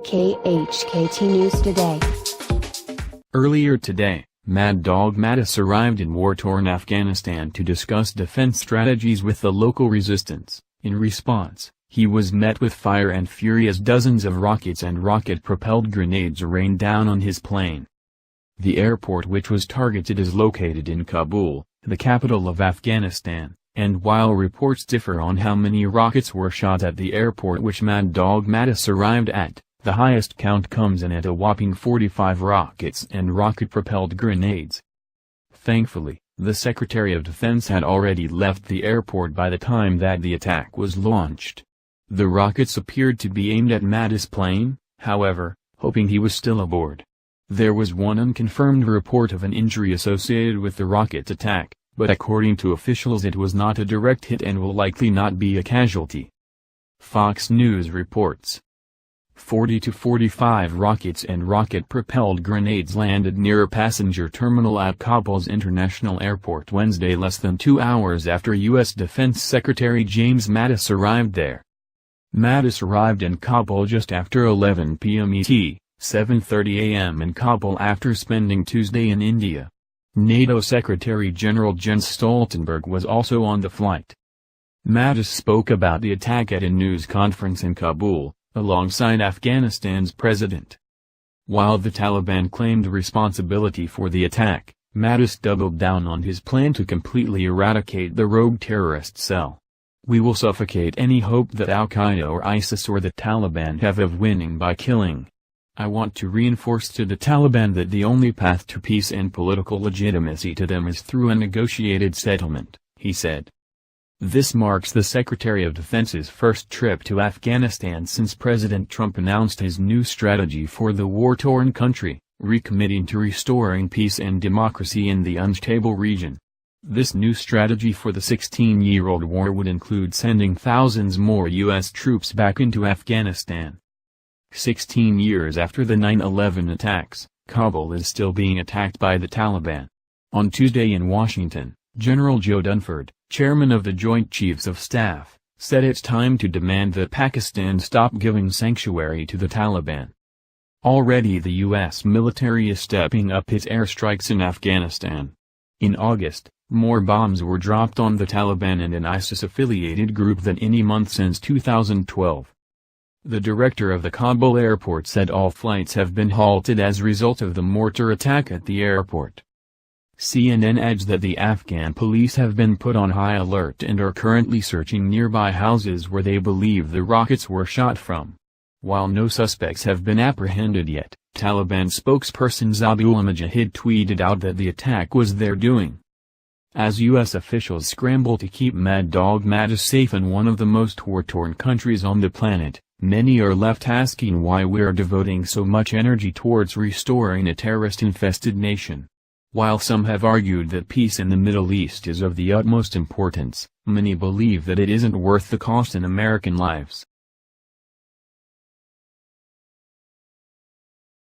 KHKT News Today. Earlier today, Mad Dog Mattis arrived in war-torn Afghanistan to discuss defense strategies with the local resistance. In response, he was met with fire and fury as dozens of rockets and rocket-propelled grenades rained down on his plane. The airport which was targeted is located in Kabul, the capital of Afghanistan, and while reports differ on how many rockets were shot at the airport which Mad Dog Mattis arrived at, the highest count comes in at a whopping 45 rockets and rocket-propelled grenades. Thankfully, the Secretary of Defense had already left the airport by the time that the attack was launched. The rockets appeared to be aimed at Mattis' plane, however, hoping he was still aboard. There was one unconfirmed report of an injury associated with the rocket attack, but according to officials it was not a direct hit and will likely not be a casualty. Fox News reports 40 to 45 rockets and rocket-propelled grenades landed near a passenger terminal at Kabul's International Airport Wednesday, less than 2 hours after U.S. Defense Secretary James Mattis arrived there. Mattis arrived in Kabul just after 11 p.m. ET, 7:30 a.m. in Kabul after spending Tuesday in India. NATO Secretary-General Jens Stoltenberg was also on the flight. Mattis spoke about the attack at a news conference in Kabul, alongside Afghanistan's president. While the Taliban claimed responsibility for the attack, Mattis doubled down on his plan to completely eradicate the rogue terrorist cell. "We will suffocate any hope that Al-Qaeda or ISIS or the Taliban have of winning by killing. I want to reinforce to the Taliban that the only path to peace and political legitimacy to them is through a negotiated settlement," he said. This marks the Secretary of Defense's first trip to Afghanistan since President Trump announced his new strategy for the war-torn country, recommitting to restoring peace and democracy in the unstable region. This new strategy for the 16-year-old war would include sending thousands more U.S. troops back into Afghanistan. 16 years after the 9/11 attacks, Kabul is still being attacked by the Taliban. On Tuesday in Washington, General Joe Dunford, chairman of the Joint Chiefs of Staff, said it's time to demand that Pakistan stop giving sanctuary to the Taliban. Already the U.S. military is stepping up its airstrikes in Afghanistan. In August, more bombs were dropped on the Taliban and an ISIS-affiliated group than any month since 2012. The director of the Kabul airport said all flights have been halted as a result of the mortar attack at the airport. CNN adds that the Afghan police have been put on high alert and are currently searching nearby houses where they believe the rockets were shot from. While no suspects have been apprehended yet, Taliban spokesperson Zabihullah Mujahid tweeted out that the attack was their doing. As U.S. officials scramble to keep Mad Dog Mattis safe in one of the most war-torn countries on the planet, many are left asking why we're devoting so much energy towards restoring a terrorist-infested nation. While some have argued that peace in the Middle East is of the utmost importance, many believe that it isn't worth the cost in American lives.